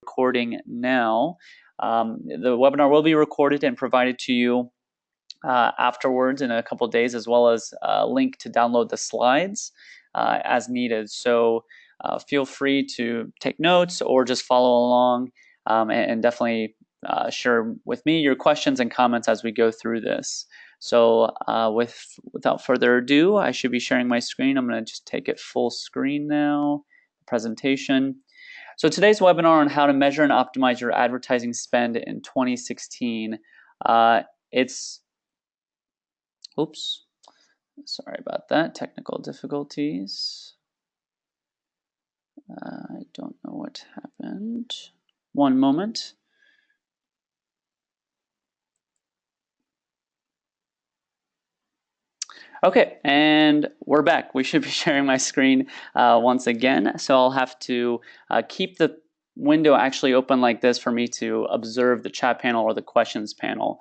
Recording now. The webinar will be recorded and provided to you afterwards in a couple of days, as well as a link to download the slides as needed. So feel free to take notes or just follow along and definitely share with me your questions and comments as we go through this. So without further ado, I should be sharing my screen. I'm going to just take it full screen now, presentation. So today's webinar on how to measure and optimize your advertising spend in 2016. Oops, sorry about that, technical difficulties. I don't know what happened. One moment. Okay, and we're back. We should be sharing my screen once again. So I'll have to keep the window actually open like this for me to observe the chat panel or the questions panel.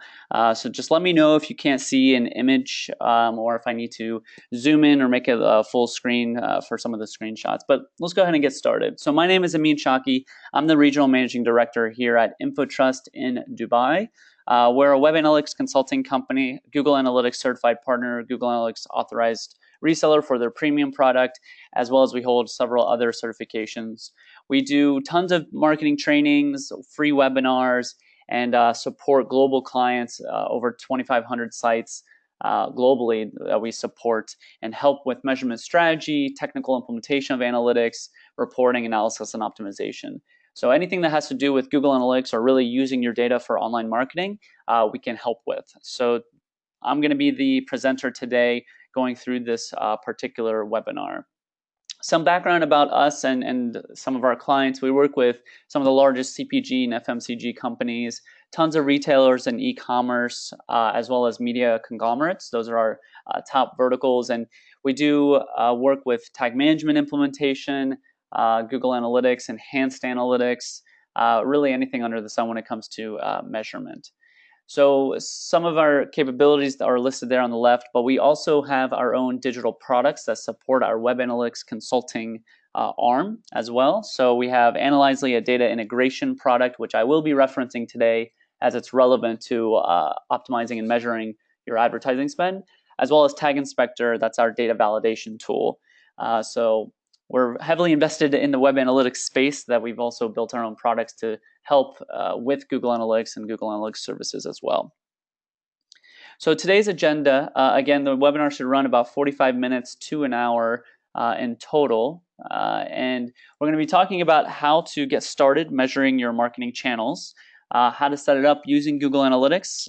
So just let me know if you can't see an image or if I need to zoom in or make it a full screen for some of the screenshots. But let's go ahead and get started. So my name is Amin Shaki. I'm the Regional Managing Director here at InfoTrust in Dubai. We're a web analytics consulting company, Google Analytics certified partner, Google Analytics authorized reseller for their premium product, as well as we hold several other certifications. We do tons of marketing trainings, free webinars, and support global clients, over 2,500 sites globally that we support, and help with measurement strategy, technical implementation of analytics, reporting, analysis, and optimization. So anything that has to do with Google Analytics or really using your data for online marketing, we can help with. So I'm going to be the presenter today going through this particular webinar. Some background about us and some of our clients. We work with some of the largest CPG and FMCG companies, tons of retailers and e-commerce, as well as media conglomerates. Those are our top verticals. And we do work with tag management implementation, Google Analytics, enhanced analytics, really anything under the sun when it comes to measurement. So some of our capabilities are listed there on the left, but we also have our own digital products that support our web analytics consulting arm as well. So we have Analyzely, a data integration product, which I will be referencing today as it's relevant to optimizing and measuring your advertising spend, as well as Tag Inspector, that's our data validation tool. So we're heavily invested in the web analytics space that we've also built our own products to help with Google Analytics and Google Analytics services as well. So today's agenda, again, the webinar should run about 45 minutes to an hour in total. And we're going to be talking about how to get started measuring your marketing channels, how to set it up using Google Analytics.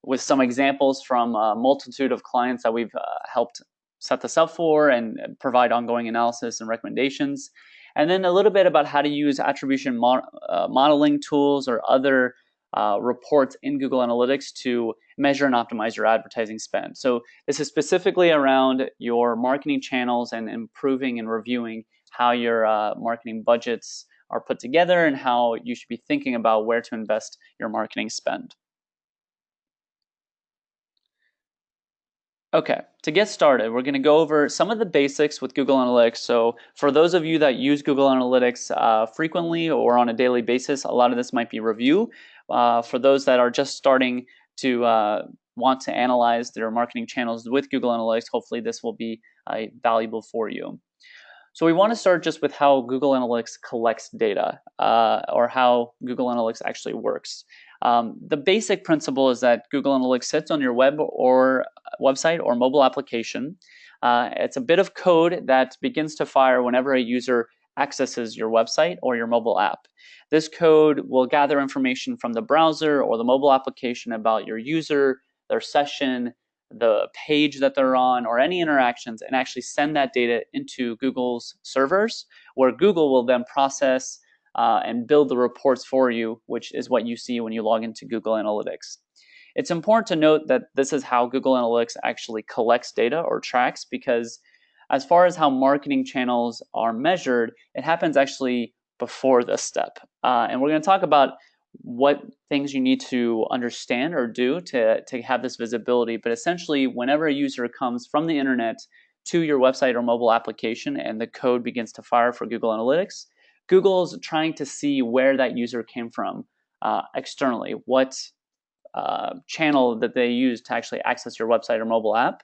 With some examples from a multitude of clients that we've helped set this up for and provide ongoing analysis and recommendations. And then a little bit about how to use attribution modeling tools or other reports in Google Analytics to measure and optimize your advertising spend. So this is specifically around your marketing channels and improving and reviewing how your marketing budgets are put together and how you should be thinking about where to invest your marketing spend. Okay, to get started, we're going to go over some of the basics with Google Analytics. So for those of you that use Google Analytics frequently or on a daily basis, a lot of this might be review. For those that are just starting to want to analyze their marketing channels with Google Analytics, hopefully this will be valuable for you. So we want to start just with how Google Analytics collects data or how Google Analytics actually works. The basic principle is that Google Analytics sits on your website or mobile application. It's a bit of code that begins to fire whenever a user accesses your website or your mobile app. This code will gather information from the browser or the mobile application about your user, their session, the page that they're on, or any interactions, and actually send that data into Google's servers, where Google will then process and build the reports for you, which is what you see when you log into Google Analytics. It's important to note that this is how Google Analytics actually collects data or tracks, because as far as how marketing channels are measured, it happens actually before this step. And we're going to talk about what things you need to understand or do to have this visibility. But essentially, whenever a user comes from the internet to your website or mobile application and the code begins to fire for Google Analytics, Google's trying to see where that user came from externally, what channel that they use to actually access your website or mobile app,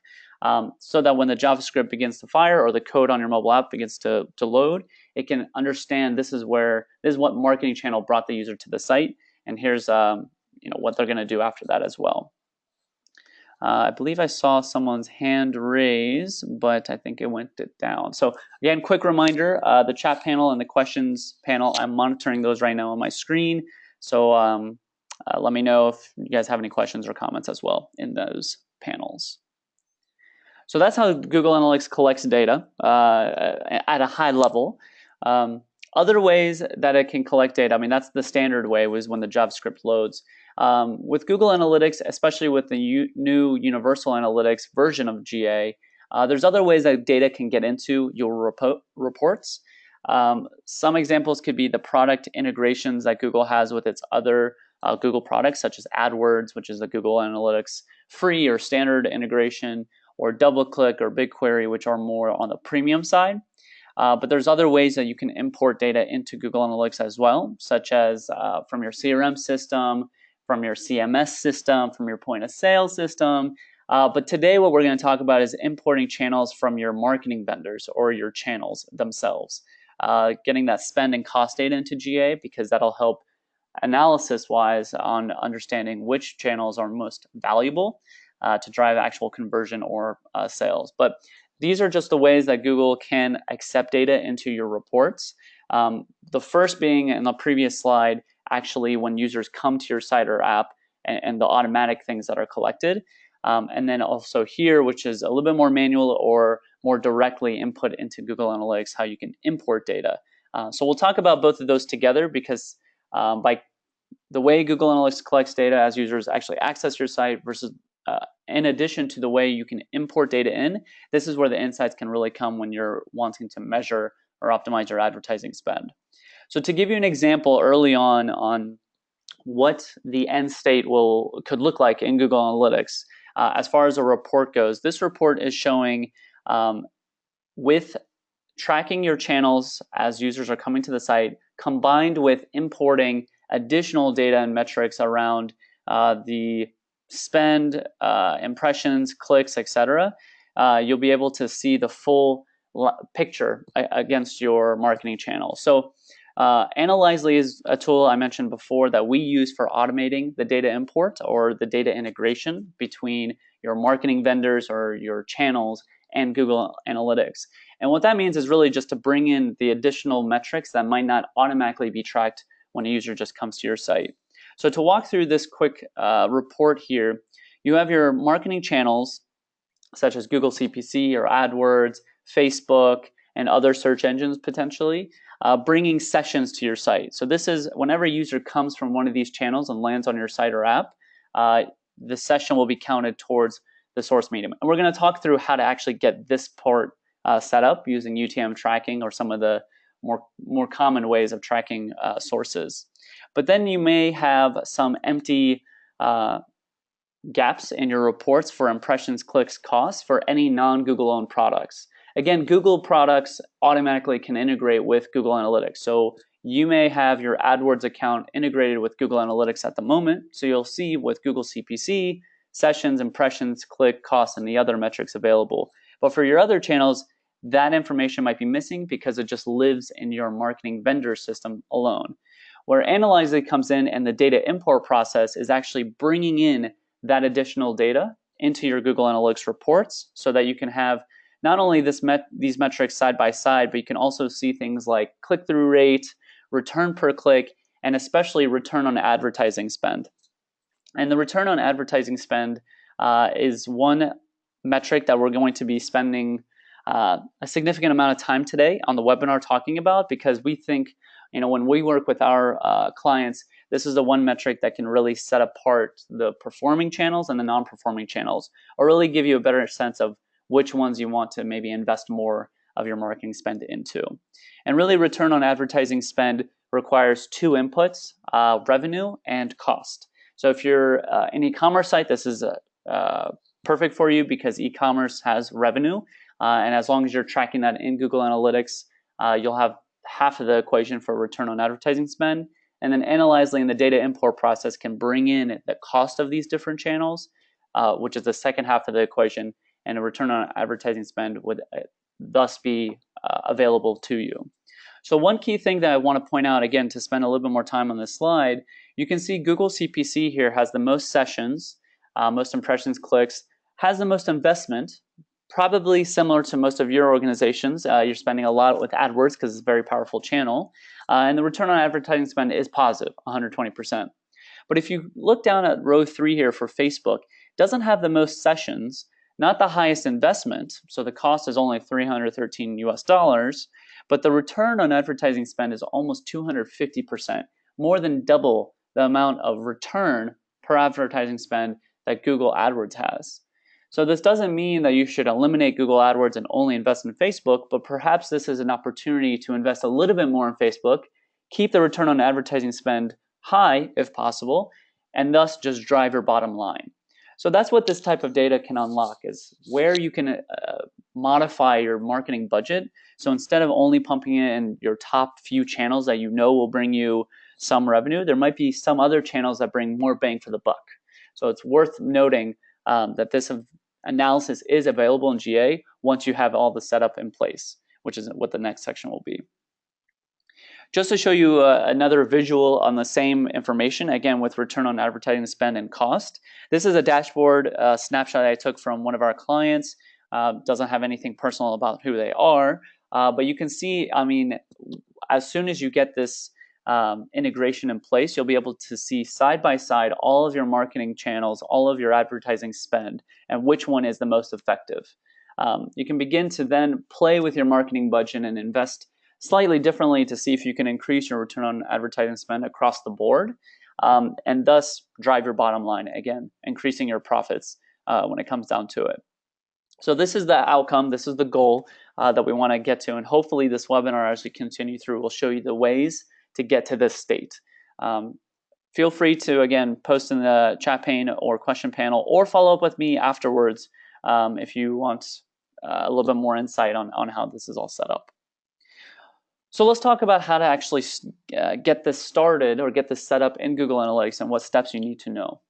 so that when the JavaScript begins to fire or the code on your mobile app begins to load, it can understand this is what marketing channel brought the user to the site, and here's what they're going to do after that as well. I believe I saw someone's hand raise, but I think it went down. So again, quick reminder, the chat panel and the questions panel, I'm monitoring those right now on my screen. So let me know if you guys have any questions or comments as well in those panels. So that's how Google Analytics collects data at a high level. Other ways that it can collect data, I mean, that's the standard way, was when the JavaScript loads. With Google Analytics, especially with the new Universal Analytics version of GA, there's other ways that data can get into your reports. Some examples could be the product integrations that Google has with its other Google products, such as AdWords, which is the Google Analytics free or standard integration, or DoubleClick or BigQuery, which are more on the premium side. But there's other ways that you can import data into Google Analytics as well, such as from your CRM system, from your CMS system, from your point of sale system. But today what we're going to talk about is importing channels from your marketing vendors or your channels themselves. Getting that spend and cost data into GA, because that'll help analysis-wise on understanding which channels are most valuable to drive actual conversion or sales. But these are just the ways that Google can accept data into your reports. The first being in the previous slide, actually when users come to your site or app and the automatic things that are collected. And then also here, which is a little bit more manual or more directly input into Google Analytics, how you can import data. So we'll talk about both of those together, because by the way Google Analytics collects data as users actually access your site versus in addition to the way you can import data in, this is where the insights can really come when you're wanting to measure or optimize your advertising spend. So to give you an example early on what the end state could look like in Google Analytics, as far as a report goes, this report is showing with tracking your channels as users are coming to the site, combined with importing additional data and metrics around the spend, impressions, clicks, etc. You'll be able to see the full picture against your marketing channel. So Analyzely is a tool I mentioned before that we use for automating the data import or the data integration between your marketing vendors or your channels and Google Analytics. And what that means is really just to bring in the additional metrics that might not automatically be tracked when a user just comes to your site. So to walk through this quick report here, you have your marketing channels such as Google CPC or AdWords, Facebook, and other search engines potentially, bringing sessions to your site. So this is whenever a user comes from one of these channels and lands on your site or app, the session will be counted towards the source medium. And we're going to talk through how to actually get this part set up using UTM tracking or some of the more common ways of tracking sources. But then you may have some empty gaps in your reports for impressions, clicks, costs for any non-Google owned products. Again, Google products automatically can integrate with Google Analytics. So you may have your AdWords account integrated with Google Analytics at the moment. So you'll see with Google CPC, sessions, impressions, click, costs, and the other metrics available. But for your other channels, that information might be missing because it just lives in your marketing vendor system alone. Where Analyze comes in and the data import process is actually bringing in that additional data into your Google Analytics reports so that you can have not only these metrics side by side, but you can also see things like click-through rate, return per click, and especially return on advertising spend. And the return on advertising spend is one metric that we're going to be spending a significant amount of time today on the webinar talking about, because we think, when we work with our clients, this is the one metric that can really set apart the performing channels and the non-performing channels, or really give you a better sense of which ones you want to maybe invest more of your marketing spend into. And really, return on advertising spend requires two inputs, revenue and cost. So if you're an e-commerce site, this is perfect for you because e-commerce has revenue. And as long as you're tracking that in Google Analytics, you'll have half of the equation for return on advertising spend. And then analyzing the data import process can bring in the cost of these different channels, which is the second half of the equation, and a return on advertising spend would thus be available to you. So one key thing that I want to point out, again, to spend a little bit more time on this slide, you can see Google CPC here has the most sessions, most impressions, clicks, has the most investment, probably similar to most of your organizations. You're spending a lot with AdWords because it's a very powerful channel. And the return on advertising spend is positive, 120%. But if you look down at row 3 here for Facebook, it doesn't have the most sessions, not the highest investment, so the cost is only $313 US, but the return on advertising spend is almost 250%, more than double the amount of return per advertising spend that Google AdWords has. So this doesn't mean that you should eliminate Google AdWords and only invest in Facebook, but perhaps this is an opportunity to invest a little bit more in Facebook, keep the return on advertising spend high if possible, and thus just drive your bottom line. So that's what this type of data can unlock, is where you can modify your marketing budget. So instead of only pumping it in your top few channels that you know will bring you some revenue, there might be some other channels that bring more bang for the buck. So it's worth noting that this analysis is available in GA once you have all the setup in place, which is what the next section will be. Just to show you another visual on the same information, again with return on advertising spend and cost. This is a dashboard snapshot I took from one of our clients. Doesn't have anything personal about who they are, but you can see, I mean, as soon as you get this integration in place, you'll be able to see side by side all of your marketing channels, all of your advertising spend, and which one is the most effective. You can begin to then play with your marketing budget and invest slightly differently to see if you can increase your return on advertising spend across the board, and thus drive your bottom line, again, increasing your profits when it comes down to it. So this is the outcome, this is the goal that we want to get to, and hopefully this webinar, as we continue through, will show you the ways to get to this state. Feel free to, again, post in the chat pane or question panel, or follow up with me afterwards if you want a little bit more insight on how this is all set up. So let's talk about how to actually get this started or get this set up in Google Analytics and what steps you need to know.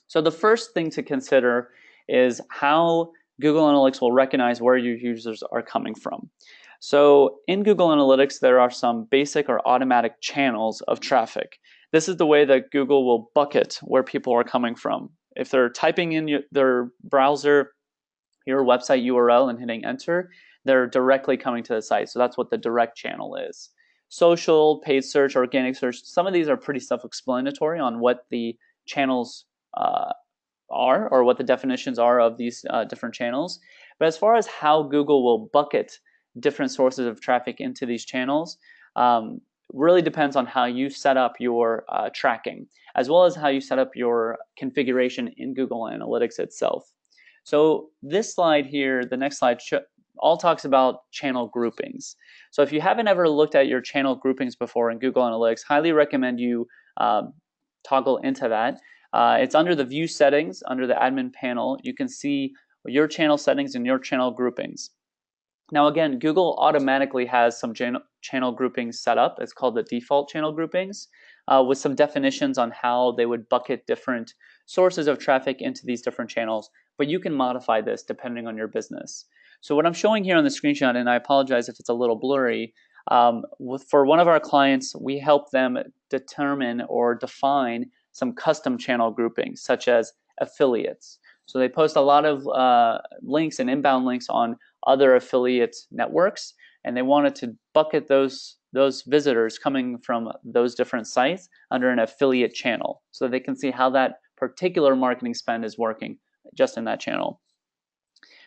So the first thing to consider is how Google Analytics will recognize where your users are coming from. So in Google Analytics, there are some basic or automatic channels of traffic. This is the way that Google will bucket where people are coming from. If they're typing in their browser, your website URL, and hitting enter, they're directly coming to the site. So that's what the direct channel is. Social, paid search, organic search, some of these are pretty self-explanatory on what the channels are, or what the definitions are of these different channels. But as far as how Google will bucket different sources of traffic into these channels, really depends on how you set up your tracking, as well as how you set up your configuration in Google Analytics itself. So this slide here, the next slide, all talks about channel groupings. So if you haven't ever looked at your channel groupings before in Google Analytics, highly recommend you toggle into that. It's under the view settings, under the admin panel. You can see your channel settings and your channel groupings. Now again, Google automatically has some channel groupings set up. It's called the default channel groupings, with some definitions on how they would bucket different sources of traffic into these different channels, but you can modify this depending on your business. So what I'm showing here on the screenshot, and I apologize if it's a little blurry, for one of our clients, we help them determine or define some custom channel groupings, such as affiliates. So they post a lot of links and inbound links on other affiliate networks, and they wanted to bucket those visitors coming from those different sites under an affiliate channel, so they can see how that particular marketing spend is working just in that channel.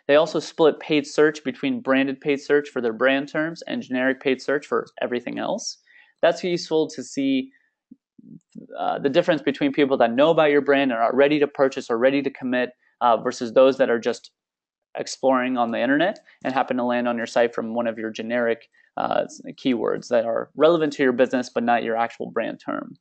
They also split paid search between branded paid search for their brand terms and generic paid search for everything else. That's useful to see the difference between people that know about your brand and are ready to purchase or ready to commit versus those that are just exploring on the internet and happen to land on your site from one of your generic keywords that are relevant to your business but not your actual brand term.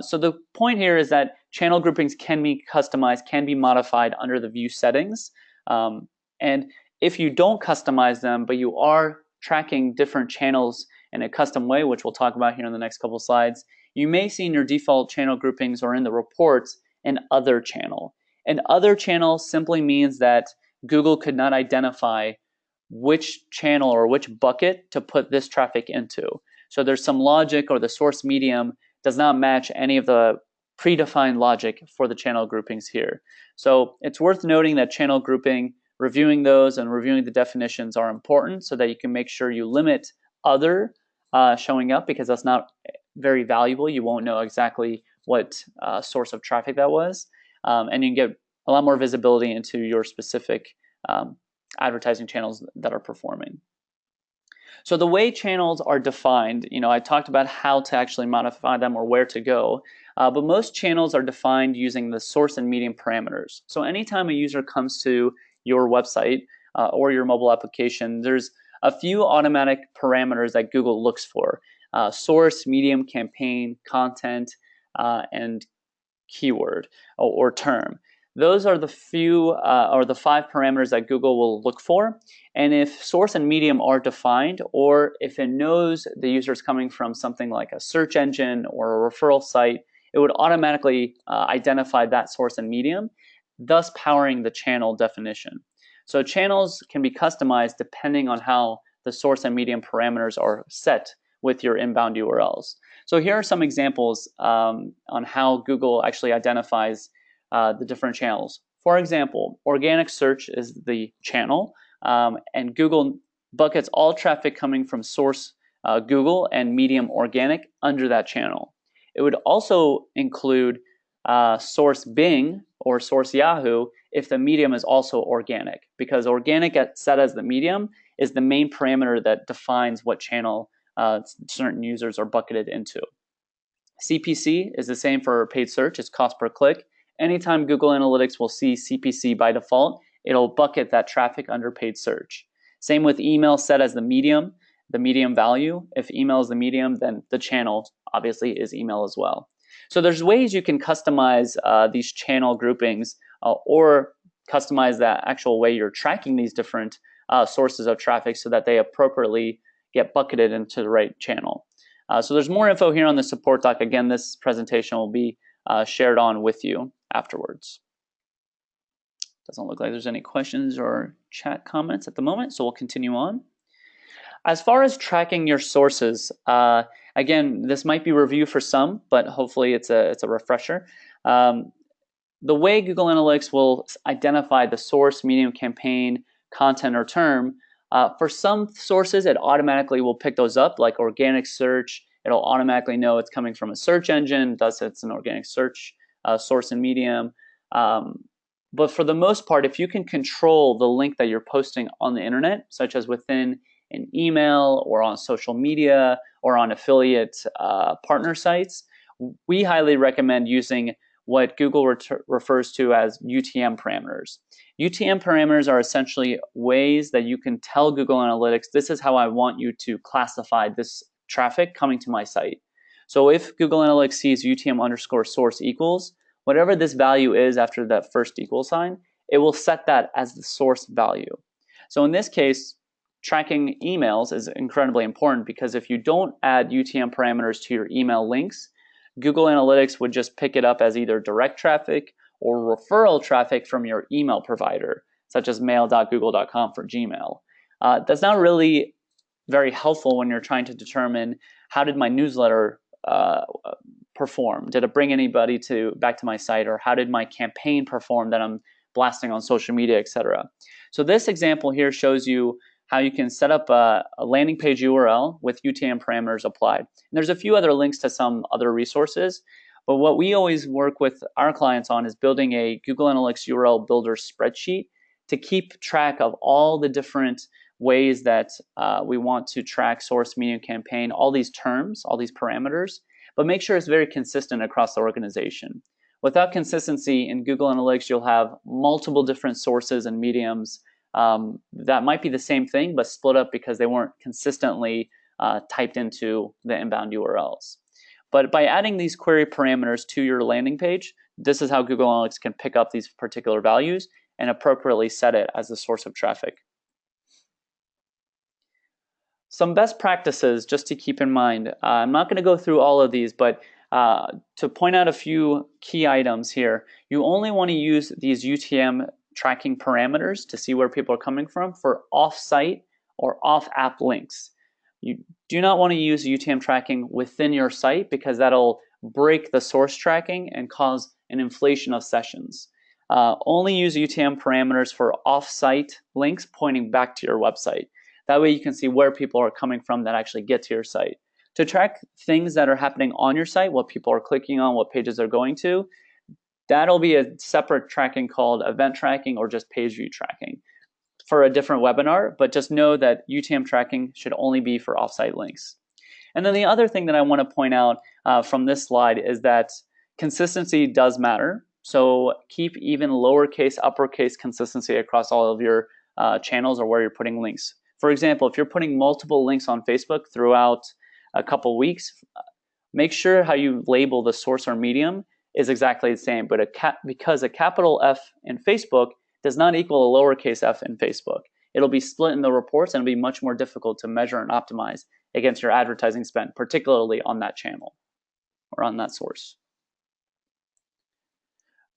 So the point here is that channel groupings can be customized, can be modified under the view settings. And if you don't customize them, but you are tracking different channels in a custom way, which we'll talk about here in the next couple slides, you may see in your default channel groupings or in the reports an other channel. An other channel simply means that Google could not identify which channel or which bucket to put this traffic into. So there's some logic, or the source medium does not match any of the predefined logic for the channel groupings here. So it's worth noting that channel grouping, reviewing those and reviewing the definitions are important so that you can make sure you limit other showing up, because that's not very valuable. You won't know exactly what source of traffic that was. And you can get a lot more visibility into your specific advertising channels that are performing. So the way channels are defined, I talked about how to actually modify them or where to go, but most channels are defined using the source and medium parameters. So anytime a user comes to your website or your mobile application, there's a few automatic parameters that Google looks for: source, medium, campaign, content, and keyword or term. Those are the few or the 5 parameters that Google will look for. And if source and medium are defined, or if it knows the user is coming from something like a search engine or a referral site, it would automatically identify that source and medium, thus powering the channel definition. So channels can be customized depending on how the source and medium parameters are set with your inbound URLs. So here are some examples on how Google actually identifies the different channels. For example, organic search is the channel, and Google buckets all traffic coming from source Google and medium organic under that channel. It would also include source Bing or source Yahoo if the medium is also organic, because organic set as the medium is the main parameter that defines what channel certain users are bucketed into. CPC is the same for paid search, it's cost per click. Anytime Google Analytics will see CPC by default, it'll bucket that traffic under paid search. Same with email set as the medium value. If email is the medium, then the channel obviously is email as well. So there's ways you can customize these channel groupings or customize the actual way you're tracking these different sources of traffic so that they appropriately get bucketed into the right channel. So there's more info here on the support doc. Again, this presentation will be shared on with you afterwards. Doesn't look like there's any questions or chat comments at the moment, so we'll continue on. As far as tracking your sources, again, this might be review for some, but hopefully it's a refresher. The way Google Analytics will identify the source, medium, campaign, content, or term, for some sources, it automatically will pick those up, like organic search. It'll automatically know it's coming from a search engine, thus it's an organic search source and medium. But for the most part, if you can control the link that you're posting on the internet, such as within an email or on social media or on affiliate partner sites, we highly recommend using what Google refers to as UTM parameters. UTM parameters are essentially ways that you can tell Google Analytics, this is how I want you to classify this traffic coming to my site. So if Google Analytics sees UTM underscore source equals, whatever this value is after that first equal sign, it will set that as the source value. So in this case, tracking emails is incredibly important, because if you don't add UTM parameters to your email links, Google Analytics would just pick it up as either direct traffic or referral traffic from your email provider, such as mail.google.com for Gmail. That's not really very helpful when you're trying to determine, how did my newsletter perform? Did it bring anybody back to my site? Or how did my campaign perform that I'm blasting on social media, etc.? So this example here shows you how you can set up a landing page URL with UTM parameters applied. And there's a few other links to some other resources, but what we always work with our clients on is building a Google Analytics URL builder spreadsheet to keep track of all the different ways that we want to track source, medium, campaign, all these terms, all these parameters, but make sure it's very consistent across the organization. Without consistency in Google Analytics, you'll have multiple different sources and mediums that might be the same thing, but split up because they weren't consistently typed into the inbound URLs. But by adding these query parameters to your landing page, this is how Google Analytics can pick up these particular values and appropriately set it as the source of traffic. Some best practices just to keep in mind. I'm not going to go through all of these, but to point out a few key items here, you only want to use these UTM tracking parameters to see where people are coming from for off-site or off-app links. You do not want to use UTM tracking within your site because that'll break the source tracking and cause an inflation of sessions. Only use UTM parameters for off-site links pointing back to your website. That way you can see where people are coming from that actually get to your site. To track things that are happening on your site, what people are clicking on, what pages they're going to, that'll be a separate tracking called event tracking or just page view tracking for a different webinar, but just know that UTM tracking should only be for offsite links. And then the other thing that I want to point out from this slide is that consistency does matter. So keep even lowercase, uppercase consistency across all of your channels or where you're putting links. For example, if you're putting multiple links on Facebook throughout a couple weeks, make sure how you label the source or medium is exactly the same. But because a capital F in Facebook does not equal a lowercase f in Facebook, it'll be split in the reports and it'll be much more difficult to measure and optimize against your advertising spend, particularly on that channel or on that source.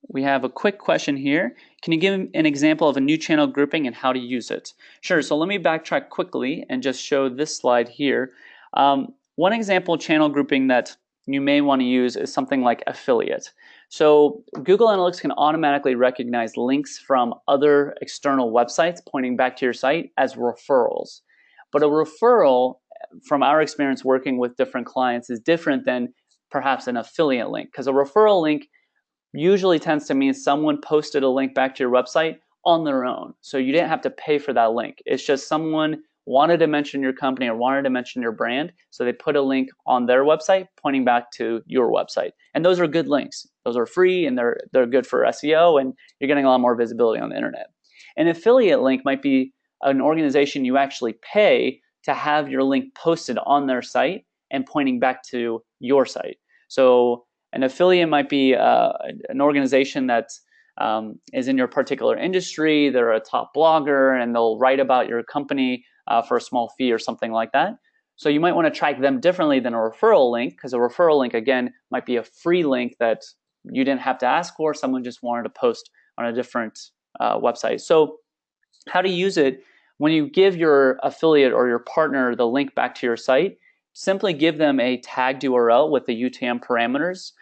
We have a quick question here. Can you give an example of a new channel grouping and how to use it? Sure, so let me backtrack quickly and just show this slide here. One example channel grouping that you may want to use is something like affiliate. So Google Analytics can automatically recognize links from other external websites pointing back to your site as referrals. But a referral, from our experience working with different clients, is different than perhaps an affiliate link, because a referral link usually tends to mean someone posted a link back to your website on their own. So you didn't have to pay for that link. It's just someone wanted to mention your company or wanted to mention your brand, so they put a link on their website pointing back to your website. And those are good links. Those are free and they're good for SEO, and you're getting a lot more visibility on the internet. An affiliate link might be an organization you actually pay to have your link posted on their site and pointing back to your site. So an affiliate might be an organization that is in your particular industry. They're a top blogger and they'll write about your company for a small fee or something like that. So you might want to track them differently than a referral link, because a referral link, again, might be a free link that you didn't have to ask for. Someone just wanted to post on a different website. So how to use it: when you give your affiliate or your partner the link back to your site, simply give them a tagged URL with the UTM parameters,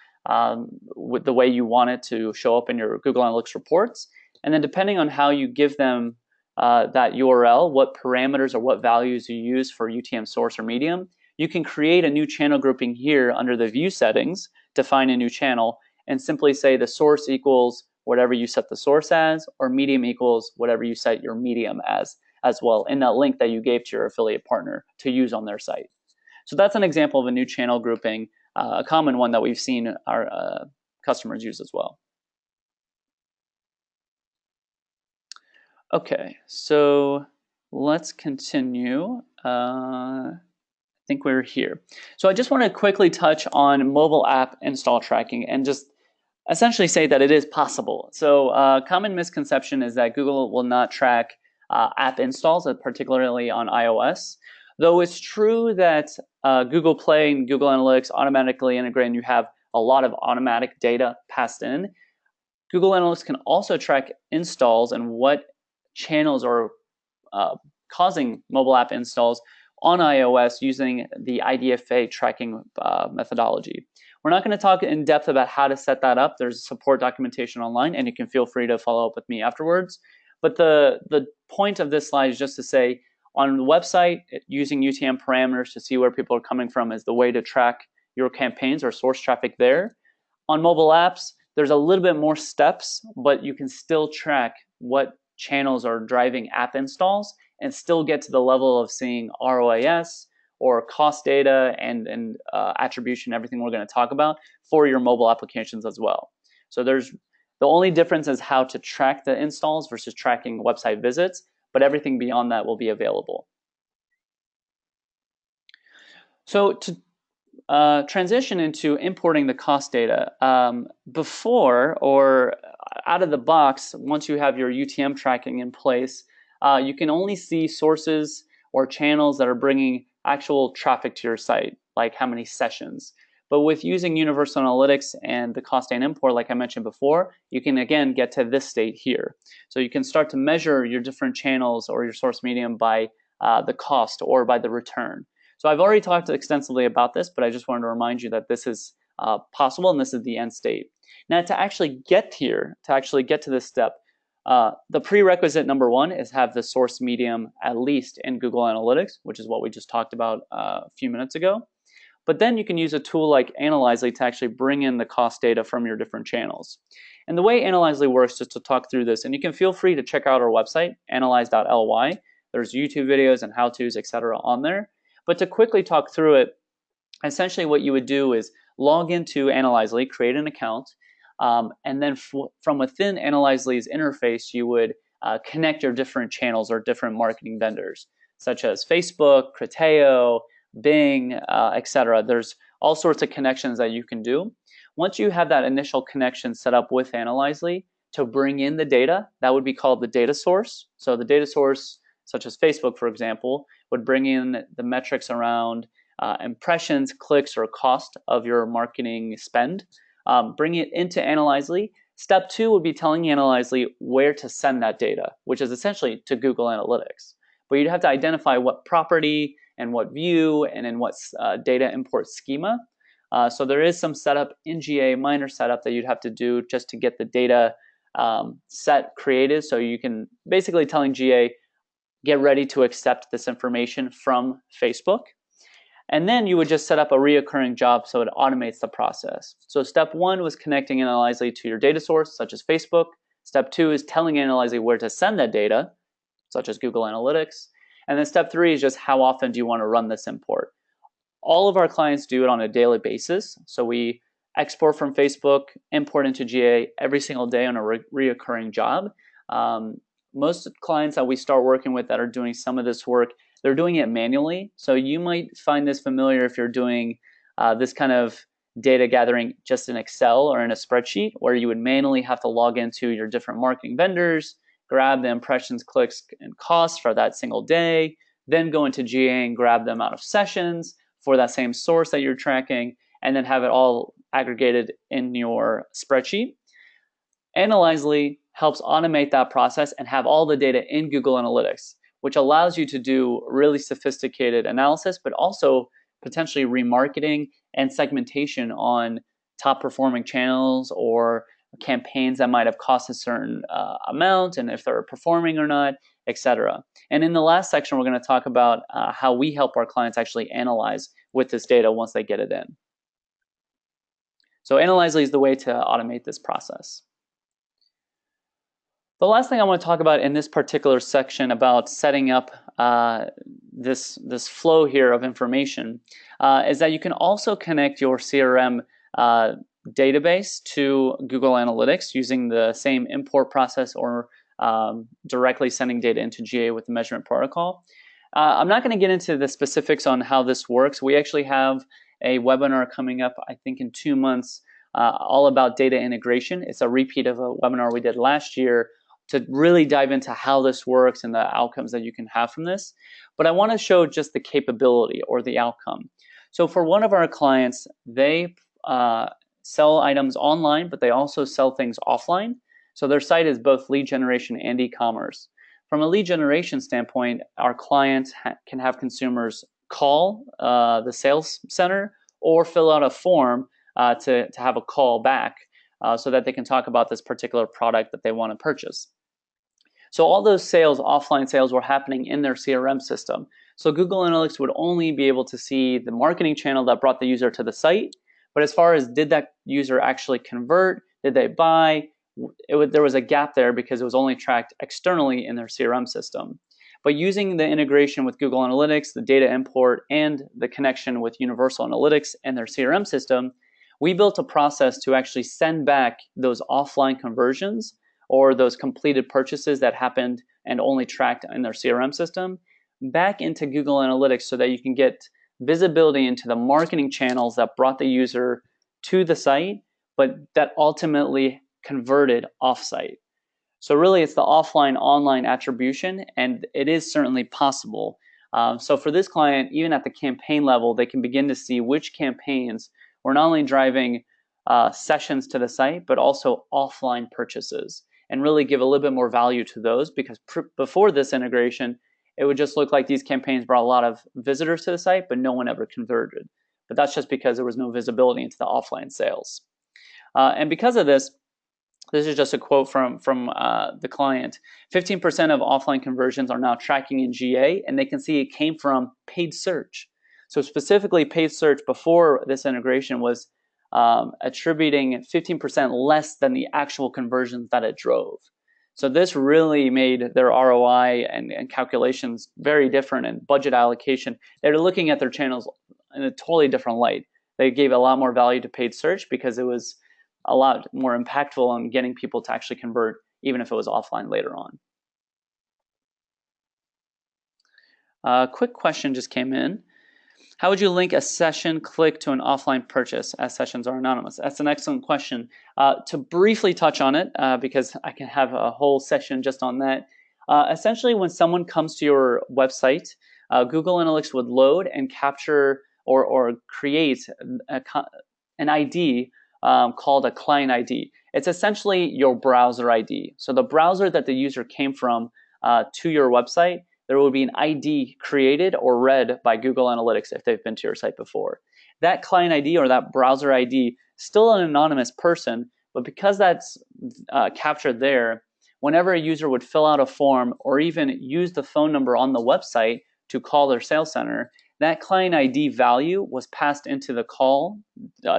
with the way you want it to show up in your Google Analytics reports. And then depending on how you give them that URL, what parameters or what values you use for UTM source or medium, you can create a new channel grouping here under the view settings, define a new channel, and simply say the source equals whatever you set the source as, or medium equals whatever you set your medium as well, in that link that you gave to your affiliate partner to use on their site. So that's an example of a new channel grouping, a common one that we've seen our customers use as well. Okay, so let's continue. I think we're here. So I just want to quickly touch on mobile app install tracking and just essentially say that it is possible. So common misconception is that Google will not track app installs, particularly on iOS. Though it's true that Google Play and Google Analytics automatically integrate and you have a lot of automatic data passed in, Google Analytics can also track installs and what channels are causing mobile app installs on iOS using the IDFA tracking methodology. We're not going to talk in depth about how to set that up. There's support documentation online, and you can feel free to follow up with me afterwards. But the point of this slide is just to say, on the website, using UTM parameters to see where people are coming from is the way to track your campaigns or source traffic there. On mobile apps, there's a little bit more steps, but you can still track what channels are driving app installs and still get to the level of seeing ROAS or cost data and attribution, everything we're going to talk about for your mobile applications as well. So the only difference is how to track the installs versus tracking website visits, but everything beyond that will be available. So to transition into importing the cost data, before or out of the box, once you have your UTM tracking in place, you can only see sources or channels that are bringing actual traffic to your site, like how many sessions. But with using universal analytics and the cost and import, like I mentioned before, you can again get to this state here. So you can start to measure your different channels or your source medium by the cost or by the return. So I've already talked extensively about this, but I just wanted to remind you that this is possible and this is the end state. Now to actually get here, to actually get to this step, the prerequisite number one is have the source medium at least in Google Analytics, which is what we just talked about a few minutes ago. But then you can use a tool like Analyzely to actually bring in the cost data from your different channels. And the way Analyzely works, just to talk through this, and you can feel free to check out our website, analyze.ly. There's YouTube videos and how-tos, etc. on there. But to quickly talk through it, essentially what you would do is log into Analyzely, create an account, and then from within Analyzely's interface, you would connect your different channels or different marketing vendors, such as Facebook, Criteo, Bing, etc. There's all sorts of connections that you can do. Once you have that initial connection set up with Analyzely to bring in the data, that would be called the data source. So the data source, such as Facebook, for example, would bring in the metrics around impressions, clicks, or cost of your marketing spend. Bring it into Analyzely. Step two would be telling Analyzely where to send that data, which is essentially to Google Analytics. But you'd have to identify what property and what view and in what data import schema. So there is some setup in GA, minor setup that you'd have to do just to get the data set created. So you can basically telling GA, get ready to accept this information from Facebook. And then you would just set up a reoccurring job so it automates the process. So step one was connecting Analyzely to your data source, such as Facebook. Step two is telling Analyzely where to send that data, such as Google Analytics. And then step three is just how often do you want to run this import. All of our clients do it on a daily basis. So we export from Facebook, import into GA every single day on a reoccurring job. Most clients that we start working with that are doing some of this work, they're doing it manually. So you might find this familiar if you're doing this kind of data gathering just in Excel or in a spreadsheet, where you would manually have to log into your different marketing vendors, grab the impressions, clicks, and costs for that single day, then go into GA and grab the amount of sessions for that same source that you're tracking, and then have it all aggregated in your spreadsheet. Analyzely helps automate that process and have all the data in Google Analytics, which allows you to do really sophisticated analysis, but also potentially remarketing and segmentation on top performing channels or campaigns that might have cost a certain amount and if they're performing or not, etc. And in the last section, we're going to talk about how we help our clients actually analyze with this data once they get it in. So Analyzely is the way to automate this process. The last thing I want to talk about in this particular section about setting up this flow here of information is that you can also connect your CRM database to Google Analytics using the same import process or directly sending data into GA with the measurement protocol. I'm not going to get into the specifics on how this works. We actually have a webinar coming up, I think in 2 months, all about data integration. It's a repeat of a webinar we did last year to really dive into how this works and the outcomes that you can have from this. But I want to show just the capability or the outcome. So for one of our clients, they sell items online, but they also sell things offline. So their site is both lead generation and e-commerce. From a lead generation standpoint, our clients can have consumers call the sales center or fill out a form to have a call back so that they can talk about this particular product that they want to purchase. So all those sales, offline sales, were happening in their CRM system. So Google Analytics would only be able to see the marketing channel that brought the user to the site. But as far as did that user actually convert, did they buy, there was a gap there because it was only tracked externally in their CRM system. But using the integration with Google Analytics, the data import, and the connection with Universal Analytics and their CRM system, we built a process to actually send back those offline conversions or those completed purchases that happened and only tracked in their CRM system back into Google Analytics so that you can get visibility into the marketing channels that brought the user to the site, but that ultimately converted offsite. So really it's the offline-online attribution, and it is certainly possible. So for this client, even at the campaign level, they can begin to see which campaigns were not only driving sessions to the site, but also offline purchases, and really give a little bit more value to those, because before this integration, it would just look like these campaigns brought a lot of visitors to the site, but no one ever converted. But that's just because there was no visibility into the offline sales. And because of this is just a quote from the client. 15% of offline conversions are now tracking in GA, and they can see it came from paid search. So specifically, paid search before this integration was attributing 15% less than the actual conversions that it drove. So this really made their ROI and calculations very different, and budget allocation. They're looking at their channels in a totally different light. They gave a lot more value to paid search because it was a lot more impactful on getting people to actually convert, even if it was offline later on. Quick question just came in. How would you link a session click to an offline purchase, as sessions are anonymous? That's an excellent question. To briefly touch on it, because I can have a whole session just on that. Essentially, when someone comes to your website, Google Analytics would load and capture or create an ID called a client ID. It's essentially your browser ID. So the browser that the user came from to your website, there will be an ID created or read by Google Analytics if they've been to your site before. That client ID or that browser ID, still an anonymous person, but because that's captured there, whenever a user would fill out a form or even use the phone number on the website to call their sales center, that client ID value was passed into the call,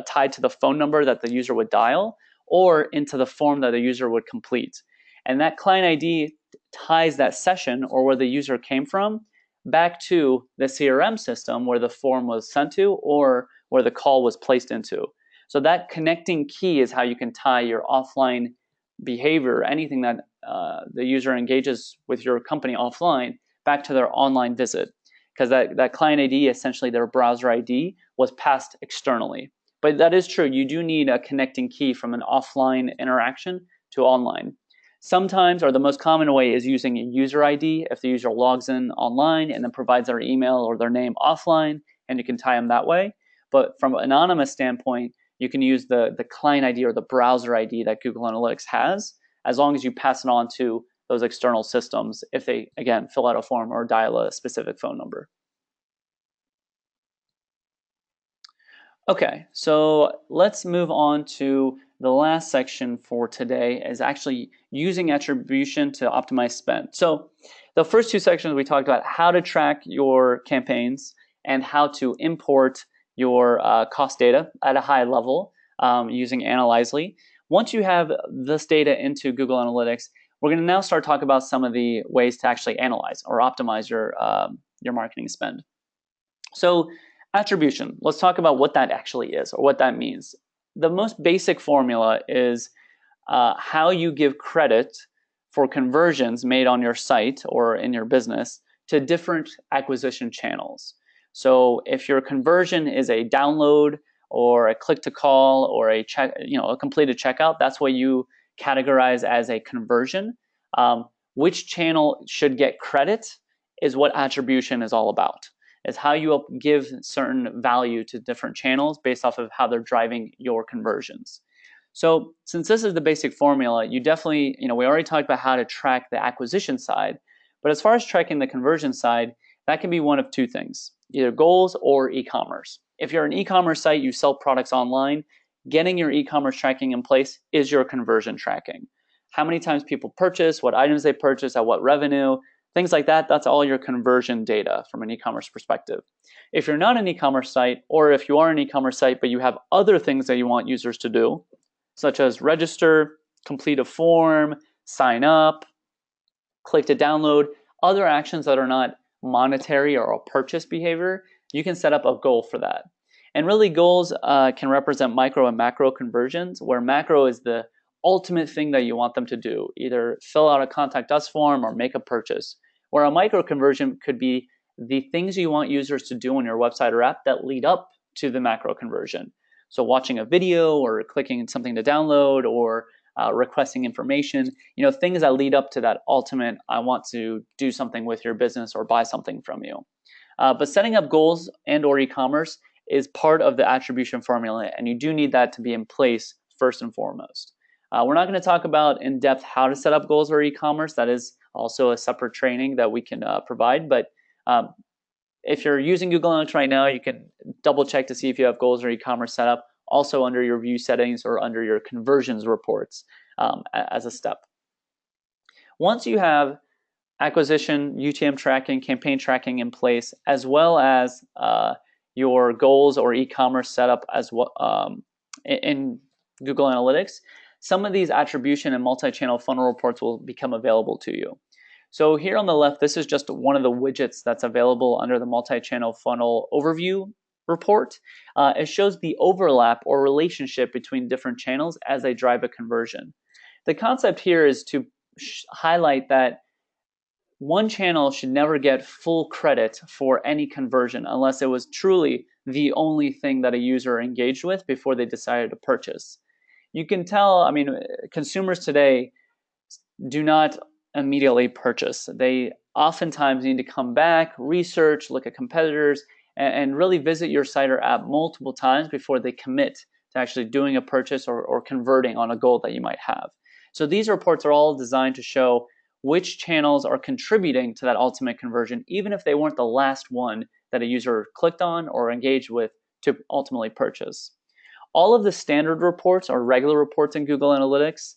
tied to the phone number that the user would dial, or into the form that the user would complete. And that client ID ties that session, or where the user came from, back to the CRM system where the form was sent to, or where the call was placed into. So that connecting key is how you can tie your offline behavior, anything that the user engages with your company offline, back to their online visit. Because that client ID, essentially their browser ID, was passed externally. But that is true. You do need a connecting key from an offline interaction to online. Sometimes, or the most common way, is using a user ID if the user logs in online and then provides their email or their name offline, and you can tie them that way. But from an anonymous standpoint, you can use the client ID or the browser ID that Google Analytics has, as long as you pass it on to those external systems if they, again, fill out a form or dial a specific phone number. Okay, so let's move on to the last section for today, is actually using attribution to optimize spend. So the first two sections we talked about how to track your campaigns and how to import your cost data at a high level using Analyzely. Once you have this data into Google Analytics, we're going to now start talking about some of the ways to actually analyze or optimize your marketing spend. So attribution, let's talk about what that actually is or what that means. The most basic formula is how you give credit for conversions made on your site or in your business to different acquisition channels. So if your conversion is a download or a click to call or a completed checkout, that's what you categorize as a conversion. Which channel should get credit is what attribution is all about. Is how you give certain value to different channels based off of how they're driving your conversions. So since this is the basic formula, you definitely, we already talked about how to track the acquisition side, but as far as tracking the conversion side, that can be one of two things, either goals or e-commerce. If you're an e-commerce site, you sell products online, getting your e-commerce tracking in place is your conversion tracking. How many times people purchase, what items they purchase, at what revenue, things like that, that's all your conversion data from an e-commerce perspective. If you're not an e-commerce site, or if you are an e-commerce site, but you have other things that you want users to do, such as register, complete a form, sign up, click to download, other actions that are not monetary or a purchase behavior, you can set up a goal for that. And really, goals can represent micro and macro conversions, where macro is the ultimate thing that you want them to do, either fill out a contact us form or make a purchase. Where a micro conversion could be the things you want users to do on your website or app that lead up to the macro conversion. So watching a video or clicking something to download or requesting information, things that lead up to that ultimate, I want to do something with your business or buy something from you. But setting up goals and or e-commerce is part of the attribution formula, and you do need that to be in place first and foremost. We're not going to talk about in depth how to set up goals or e-commerce. That is also a separate training that we can provide. But if you're using Google Analytics right now, you can double check to see if you have goals or e-commerce set up, also under your view settings or under your conversions reports as a step. Once you have acquisition, UTM tracking, campaign tracking in place, as well as your goals or e-commerce setup as well in Google Analytics, some of these attribution and multi-channel funnel reports will become available to you. So here on the left, this is just one of the widgets that's available under the multi-channel funnel overview report. It shows the overlap or relationship between different channels as they drive a conversion. The concept here is to highlight that one channel should never get full credit for any conversion unless it was truly the only thing that a user engaged with before they decided to purchase. You can tell, consumers today do not immediately purchase. They oftentimes need to come back, research, look at competitors, and really visit your site or app multiple times before they commit to actually doing a purchase or converting on a goal that you might have. So these reports are all designed to show which channels are contributing to that ultimate conversion, even if they weren't the last one that a user clicked on or engaged with to ultimately purchase. All of the standard reports or regular reports in Google Analytics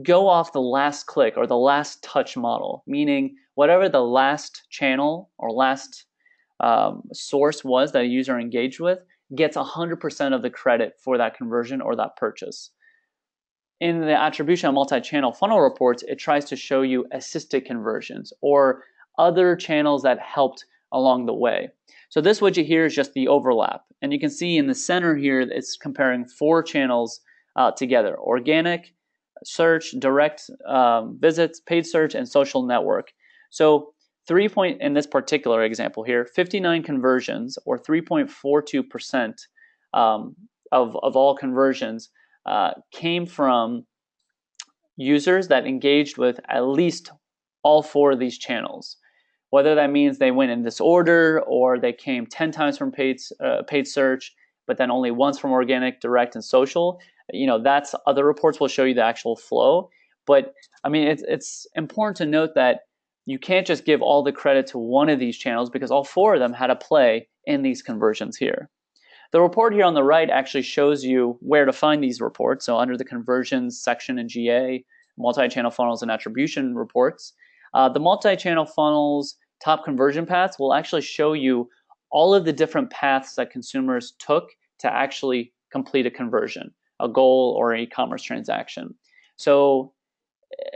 go off the last click or the last touch model, meaning whatever the last channel or last source was that a user engaged with gets 100% of the credit for that conversion or that purchase. In the attribution of multi-channel funnel reports, it tries to show you assisted conversions or other channels that helped along the way. So this widget here is just the overlap. And you can see in the center here, it's comparing 4 channels together: organic, search, direct visits, paid search, and social network. So in this particular example here, 59 conversions or 3.42% of all conversions came from users that engaged with at least all 4 of these channels. Whether that means they went in this order or they came 10 times from paid search, but then only once from organic, direct, and social, that's other reports will show you the actual flow. But it's important to note that you can't just give all the credit to one of these channels because all 4 of them had a play in these conversions here. The report here on the right actually shows you where to find these reports. So under the conversions section in GA, multi-channel funnels and attribution reports, the multi-channel funnels top conversion paths will actually show you all of the different paths that consumers took to actually complete a conversion, a goal, or an e-commerce transaction. So,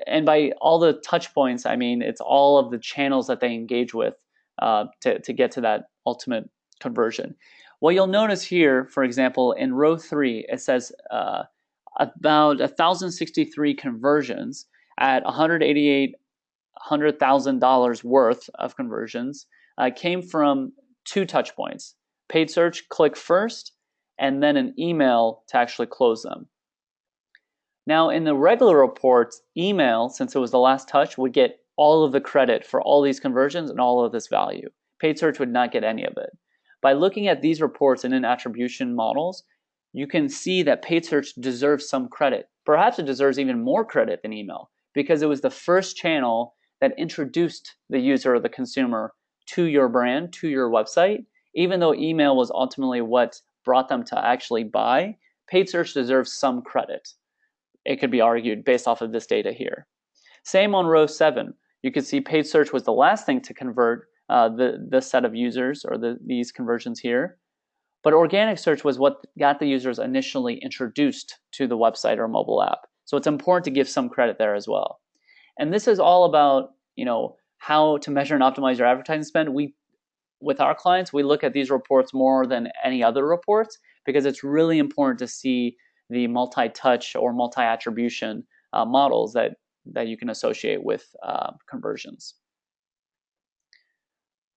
and by all the touch points, it's all of the channels that they engage with to get to that ultimate conversion. What you'll notice here, for example, in row 3, it says about 1,063 conversions at $100,000 worth of conversions came from 2 touch points: paid search, click first, and then an email to actually close them. Now, in the regular reports, email, since it was the last touch, would get all of the credit for all these conversions and all of this value. Paid search would not get any of it. By looking at these reports and in attribution models, you can see that paid search deserves some credit. Perhaps it deserves even more credit than email because it was the first channel that introduced the user or the consumer to your brand, to your website. Even though email was ultimately what brought them to actually buy, paid search deserves some credit. It could be argued based off of this data here. Same on row 7. You can see paid search was the last thing to convert the set of users or these conversions here. But organic search was what got the users initially introduced to the website or mobile app. So it's important to give some credit there as well. And this is all about, how to measure and optimize your advertising spend. With our clients, we look at these reports more than any other reports because it's really important to see the multi-touch or multi-attribution models that you can associate with conversions.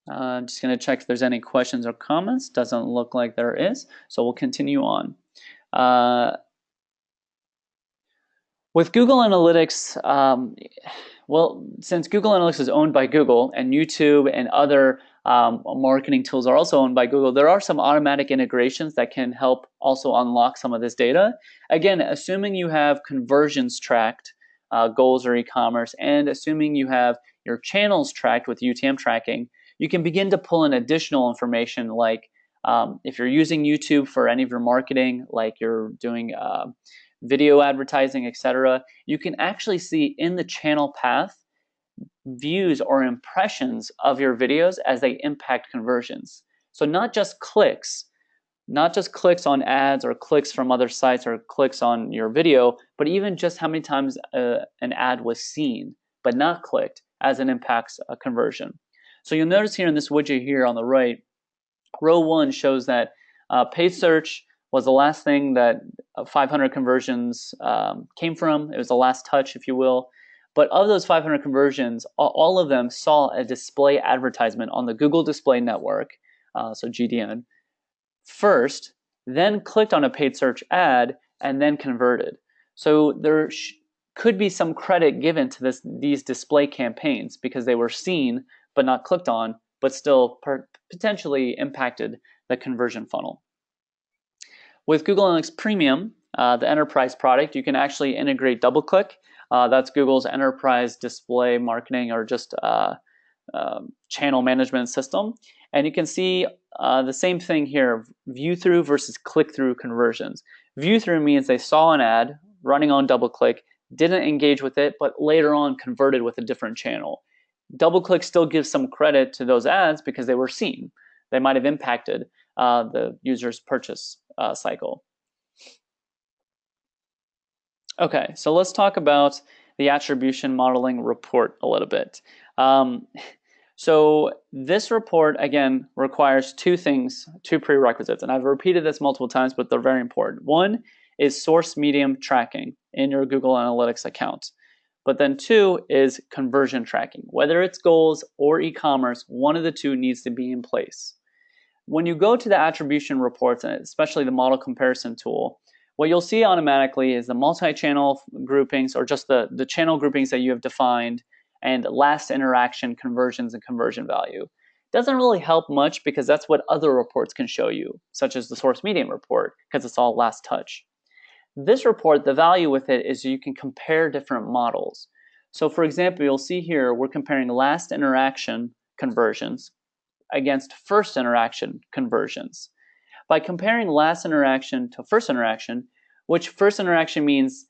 I'm just going to check if there's any questions or comments. Doesn't look like there is, so we'll continue on. With Google Analytics, well, since Google Analytics is owned by Google and YouTube and other marketing tools are also owned by Google, there are some automatic integrations that can help also unlock some of this data. Again, assuming you have conversions tracked, goals or e-commerce, and assuming you have your channels tracked with UTM tracking, you can begin to pull in additional information like if you're using YouTube for any of your marketing, like you're doing video advertising, etc., you can actually see in the channel path views or impressions of your videos as they impact conversions. So not just clicks on ads or clicks from other sites or clicks on your video, but even just how many times an ad was seen but not clicked as it impacts a conversion. So you'll notice here in this widget here on the right, row 1 shows that paid search was the last thing that 500 conversions came from. It was the last touch, if you will. But of those 500 conversions, all of them saw a display advertisement on the Google Display Network, so GDN, first, then clicked on a paid search ad, and then converted. So there could be some credit given to these display campaigns because they were seen but not clicked on, but still potentially impacted the conversion funnel. With Google Analytics Premium, the enterprise product, you can actually integrate DoubleClick. That's Google's enterprise display marketing or just channel management system. And you can see the same thing here, view-through versus click-through conversions. View-through means they saw an ad running on DoubleClick, didn't engage with it, but later on converted with a different channel. DoubleClick still gives some credit to those ads because they were seen. They might have impacted the user's purchase cycle. Okay, so let's talk about the attribution modeling report a little bit. So this report, again, requires two things, two prerequisites, and I've repeated this multiple times, but they're very important. One is source medium tracking in your Google Analytics account. But then two is conversion tracking. Whether it's goals or e-commerce, one of the two needs to be in place. When you go to the attribution reports, and especially the model comparison tool, what you'll see automatically is the multi-channel groupings or just the channel groupings that you have defined and last interaction conversions and conversion value. Doesn't really help much because that's what other reports can show you, such as the source medium report, because it's all last touch. This report, the value with it is you can compare different models. So for example, you'll see here we're comparing last interaction conversions against first interaction conversions. By comparing last interaction to first interaction, which first interaction means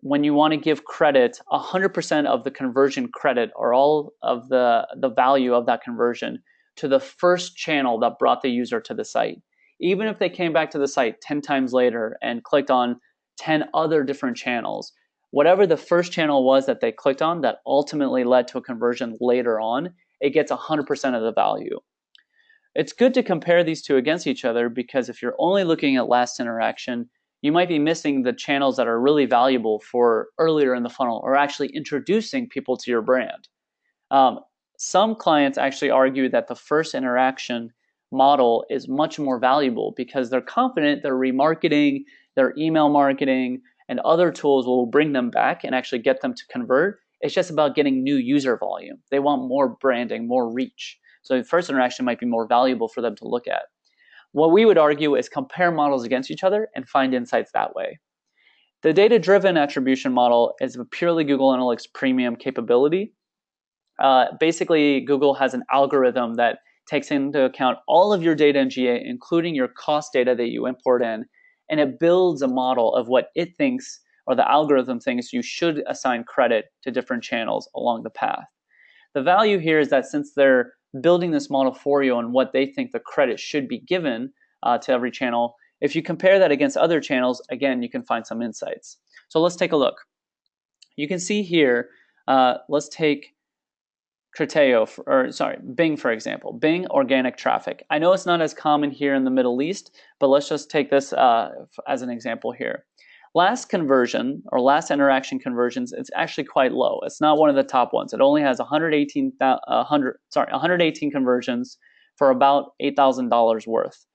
when you want to give credit, 100% of the conversion credit or all of the value of that conversion to the first channel that brought the user to the site. Even if they came back to the site 10 times later and clicked on 10 other different channels, whatever the first channel was that they clicked on that ultimately led to a conversion later on, it gets 100% of the value. It's good to compare these two against each other because if you're only looking at last interaction, you might be missing the channels that are really valuable for earlier in the funnel or actually introducing people to your brand. Some clients actually argue that the first interaction model is much more valuable because they're confident their remarketing, their email marketing, and other tools will bring them back and actually get them to convert. It's just about getting new user volume. They want more branding, more reach. So the first interaction might be more valuable for them to look at. What we would argue is compare models against each other and find insights that way. The data-driven attribution model is a purely Google Analytics Premium capability. Basically, Google has an algorithm that takes into account all of your data in GA, including your cost data that you import in, and it builds a model of what it thinks, or the algorithm thinks you should assign credit to different channels along the path. The value here is that since they're building this model for you on what they think the credit should be given to every channel, if you compare that against other channels, again, you can find some insights. So let's take a look. You can see here, let's take Bing, for example. Bing organic traffic. I know it's not as common here in the Middle East, but let's just take this as an example here. Last conversion or last interaction conversions, it's actually quite low. It's not one of the top ones. It only has 118 conversions for about $8,000 worth.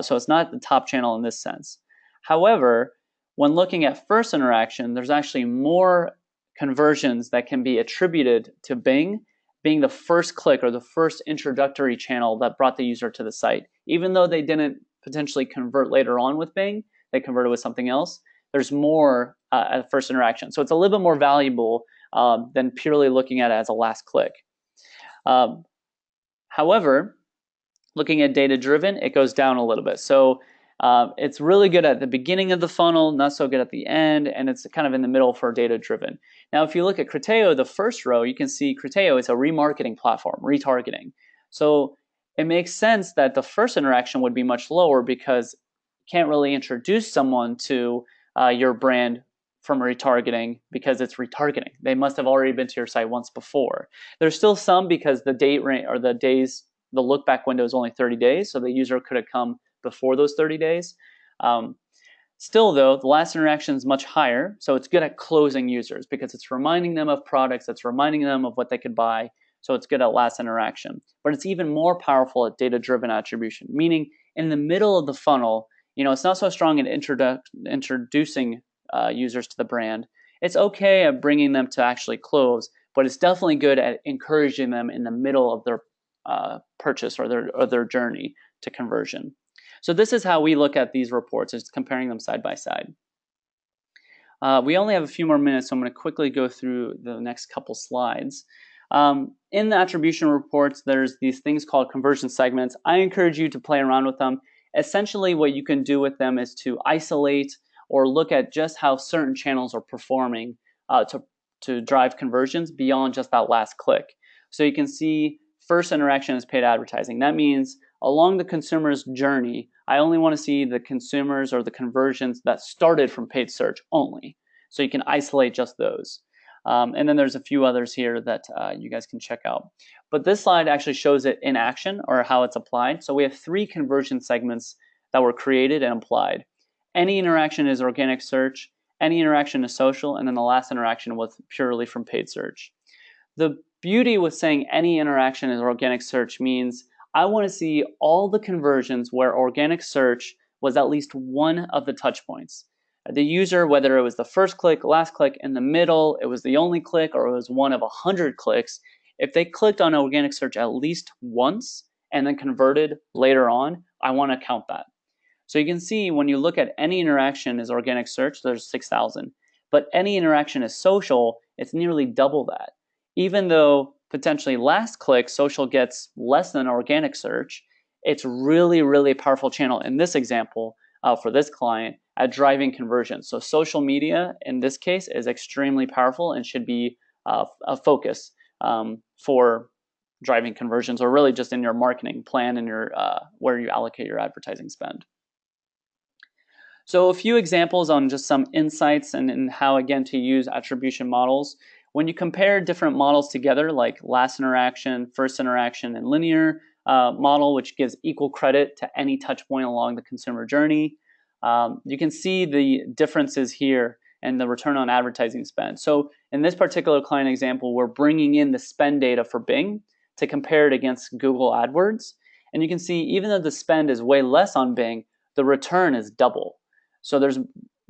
So it's not the top channel in this sense. However, when looking at first interaction, there's actually more conversions that can be attributed to Bing being the first click or the first introductory channel that brought the user to the site. Even though they didn't potentially convert later on with Bing, they converted with something else, there's more at first interaction. So it's a little bit more valuable than purely looking at it as a last click. However, looking at data-driven, it goes down a little bit. So it's really good at the beginning of the funnel, not so good at the end, and it's kind of in the middle for data-driven. Now, if you look at Criteo, the first row, you can see Criteo is a remarketing platform, retargeting. So it makes sense that the first interaction would be much lower because you can't really introduce someone to your brand from retargeting because it's retargeting. They must have already been to your site once before. There's still some because the date range or the look back window is only 30 days, so the user could have come before those 30 days. Still though, the last interaction is much higher, so it's good at closing users because it's reminding them of products, it's reminding them of what they could buy, so it's good at last interaction. But it's even more powerful at data-driven attribution, meaning in the middle of the funnel, it's not so strong at introducing users to the brand. It's okay at bringing them to actually close, but it's definitely good at encouraging them in the middle of their purchase or their journey to conversion. So this is how we look at these reports, is comparing them side by side. We only have a few more minutes, so I'm going to quickly go through the next couple slides. In the attribution reports, there's these things called conversion segments. I encourage you to play around with them. Essentially, what you can do with them is to isolate or look at just how certain channels are performing to drive conversions beyond just that last click. So you can see first interaction is paid advertising. That means along the consumer's journey, I only want to see the consumers or the conversions that started from paid search only. So you can isolate just those. And then there's a few others here that you guys can check out. But this slide actually shows it in action or how it's applied. So we have 3 conversion segments that were created and applied. Any interaction is organic search, any interaction is social, and then the last interaction was purely from paid search. The beauty with saying any interaction is organic search means I want to see all the conversions where organic search was at least one of the touch points. The user, whether it was the first click, last click, in the middle, it was the only click, or it was one of 100 clicks, if they clicked on organic search at least once and then converted later on, I want to count that. So you can see when you look at any interaction as organic search, there's 6,000. But any interaction as social, it's nearly double that. Even though potentially last click social gets less than organic search, it's really, really powerful channel in this example for this client at driving conversion. So social media in this case is extremely powerful and should be a focus for driving conversions, or really just in your marketing plan and your where you allocate your advertising spend. So a few examples on just some insights and how, again, to use attribution models. When you compare different models together, like last interaction, first interaction, and linear model, which gives equal credit to any touch point along the consumer journey, you can see the differences here and the return on advertising spend. So in this particular client example, we're bringing in the spend data for Bing to compare it against Google AdWords. And you can see even though the spend is way less on Bing, the return is double. So there's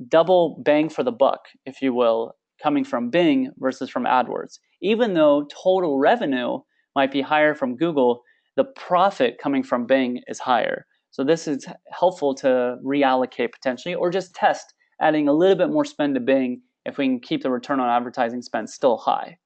double bang for the buck, if you will, coming from Bing versus from AdWords. Even though total revenue might be higher from Google, the profit coming from Bing is higher. So this is helpful to reallocate potentially, or just test adding a little bit more spend to Bing if we can keep the return on advertising spend still high.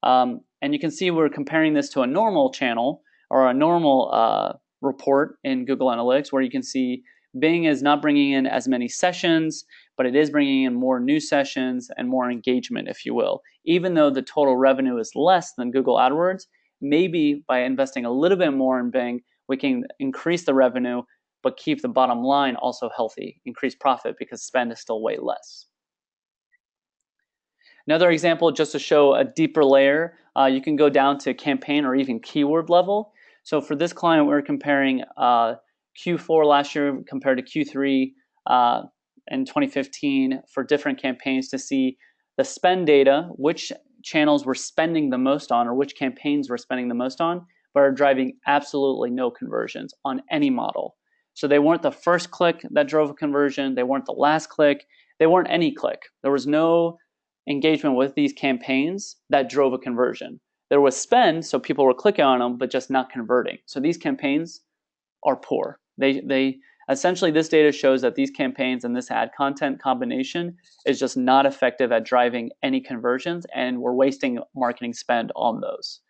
And you can see we're comparing this to a normal channel or a normal report in Google Analytics, where you can see Bing is not bringing in as many sessions, but it is bringing in more new sessions and more engagement, if you will. Even though the total revenue is less than Google AdWords, maybe by investing a little bit more in Bing, we can increase the revenue, but keep the bottom line also healthy, increase profit because spend is still way less. Another example, just to show a deeper layer, you can go down to campaign or even keyword level. So for this client, we're comparing Q4 last year compared to Q3 in 2015 for different campaigns to see the spend data, which channels we're spending the most on or which campaigns we're spending the most on, but are driving absolutely no conversions on any model. So they weren't the first click that drove a conversion, they weren't the last click, they weren't any click. There was no engagement with these campaigns that drove a conversion. There was spend, so people were clicking on them, but just not converting. So these campaigns are poor. They essentially, this data shows that these campaigns and this ad content combination is just not effective at driving any conversions, and we're wasting marketing spend on those.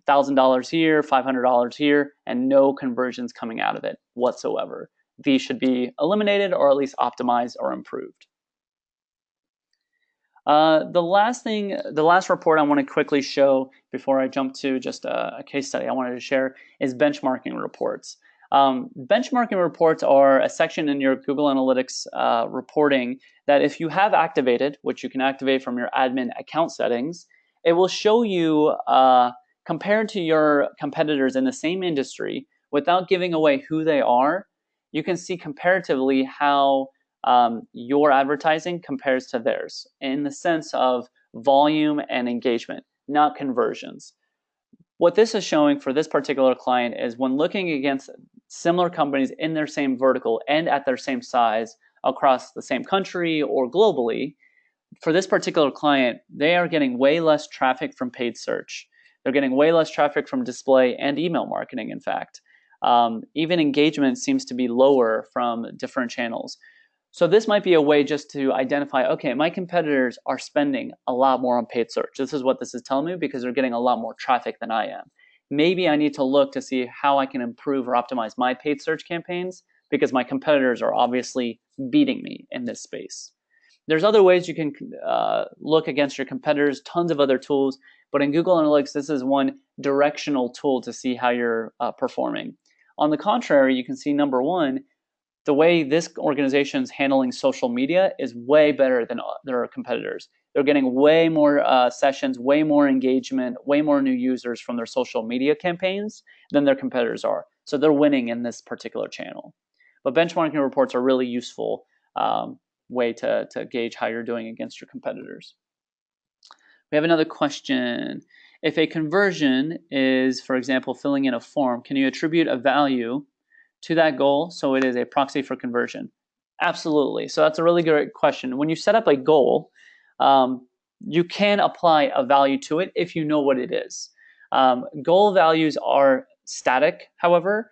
$1,000 here, $500 here, and no conversions coming out of it whatsoever. These should be eliminated or at least optimized or improved. The last report I want to quickly show before I jump to just a case study I wanted to share is benchmarking reports. Benchmarking reports are a section in your Google Analytics reporting that if you have activated, which you can activate from your admin account settings, it will show you compared to your competitors in the same industry without giving away who they are. You can see comparatively how your advertising compares to theirs in the sense of volume and engagement, not conversions. What this is showing for this particular client is when looking against similar companies in their same vertical and at their same size across the same country or globally, for this particular client, they are getting way less traffic from paid search. They're getting way less traffic from display and email marketing, in fact. Even engagement seems to be lower from different channels. So this might be a way just to identify, okay, my competitors are spending a lot more on paid search. This is what this is telling me because they're getting a lot more traffic than I am. Maybe I need to look to see how I can improve or optimize my paid search campaigns because my competitors are obviously beating me in this space. There's other ways you can look against your competitors, tons of other tools, but in Google Analytics, this is one directional tool to see how you're performing. On the contrary, you can see number one, the way this organization is handling social media is way better than their competitors. They're getting way more sessions, way more engagement, way more new users from their social media campaigns than their competitors are. So they're winning in this particular channel. But benchmarking reports are really useful way to gauge how you're doing against your competitors. We have another question. If a conversion is, for example, filling in a form, can you attribute a value to that goal so it is a proxy for conversion? Absolutely. So that's a really great question. When you set up a goal, you can apply a value to it if you know what it is. Goal values are static, however.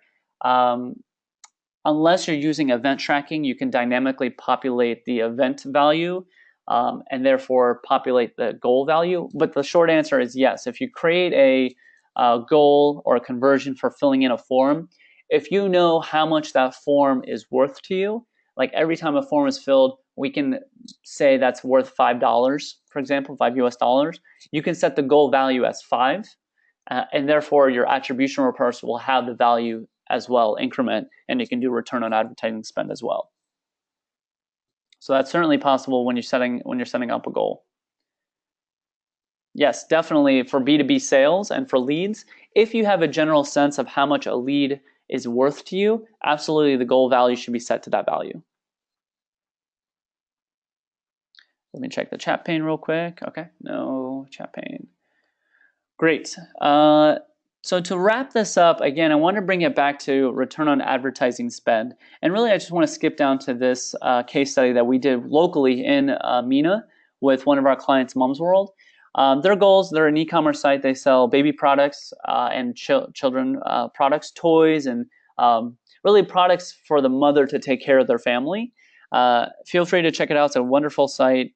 Unless you're using event tracking, you can dynamically populate the event value and therefore populate the goal value. But the short answer is yes. If you create a goal or a conversion for filling in a form, if you know how much that form is worth to you, like every time a form is filled, we can say that's worth $5, for example, $5 US. You can set the goal value as 5, and therefore your attribution reports will have the value as well, increment, and you can do return on advertising spend as well. So that's certainly possible when you're setting up a goal. Yes, definitely for B2B sales and for leads, if you have a general sense of how much a lead is worth to you, absolutely the goal value should be set to that value. Let me check the chat pane real quick. Okay, no chat pane. Great. So to wrap this up, again, I want to bring it back to return on advertising spend. And really, I just want to skip down to this case study that we did locally in MENA with one of our clients, Mom's World. Their goals, they're an e-commerce site. They sell baby products and children products, toys, and really products for the mother to take care of their family. Feel free to check it out. It's a wonderful site.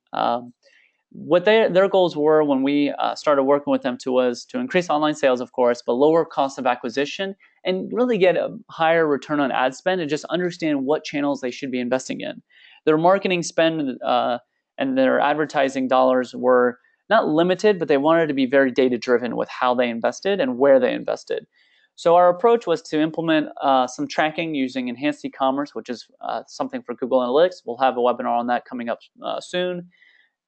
What their goals were when we started working with them was to increase online sales, of course, but lower cost of acquisition and really get a higher return on ad spend and just understand what channels they should be investing in. Their marketing spend and their advertising dollars were not limited, but they wanted to be very data-driven with how they invested and where they invested. So our approach was to implement some tracking using enhanced e-commerce, which is something for Google Analytics. We'll have a webinar on that coming up soon.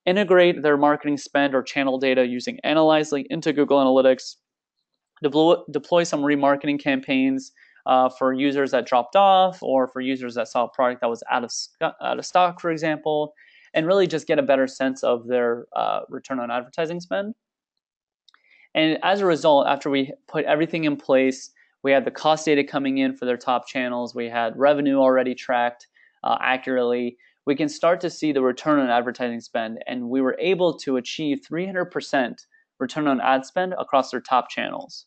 Integrate their marketing spend or channel data using Analyzely into Google Analytics. Deploy some remarketing campaigns for users that dropped off or for users that saw a product that was out of stock, for example, and really just get a better sense of their return on advertising spend. And as a result, after we put everything in place, we had the cost data coming in for their top channels. We had revenue already tracked accurately. we can start to see the return on advertising spend, and we were able to achieve 300% return on ad spend across their top channels.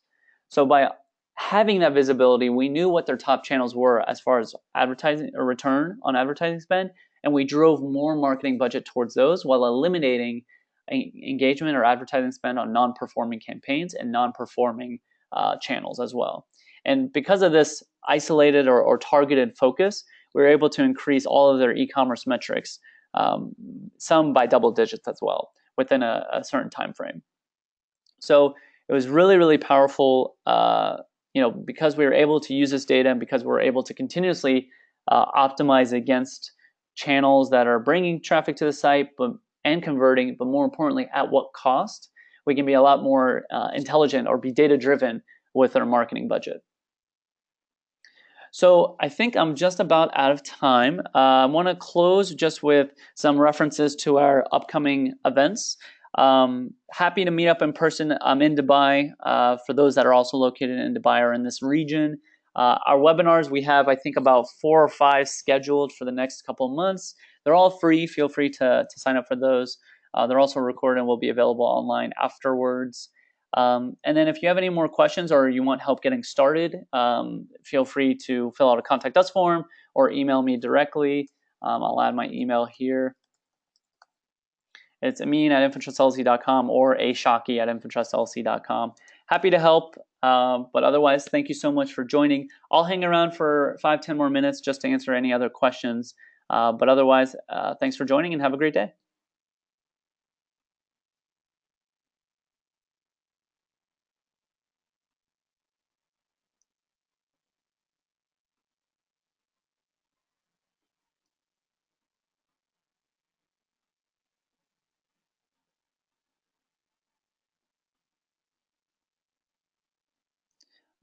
So by having that visibility, we knew what their top channels were as far as advertising or return on advertising spend, and we drove more marketing budget towards those while eliminating engagement or advertising spend on non-performing campaigns and non-performing channels as well. And because of this isolated or targeted focus, we were able to increase all of their e-commerce metrics, some by double digits as well, within a certain time frame. So it was really, really powerful, because we were able to use this data and because we were able to continuously optimize against channels that are bringing traffic to the site and converting, but more importantly, at what cost. We can be a lot more intelligent or be data-driven with our marketing budget. So I think I'm just about out of time. I want to close just with some references to our upcoming events. Happy to meet up in person. I'm in Dubai. For those that are also located in Dubai or in this region, our webinars, we have, I think, about 4 or 5 scheduled for the next couple of months. They're all free. Feel free to sign up for those. They're also recorded and will be available online afterwards. And then if you have any more questions or you want help getting started, feel free to fill out a contact us form or email me directly. I'll add my email here. It's amin@infotrustlc.com or ashaki@infotrustlc.com. Happy to help, but otherwise, thank you so much for joining. I'll hang around for 5-10 more minutes just to answer any other questions. But otherwise, thanks for joining and have a great day.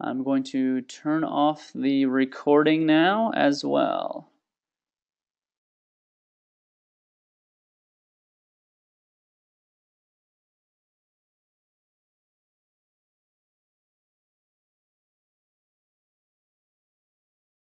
I'm going to turn off the recording now as well.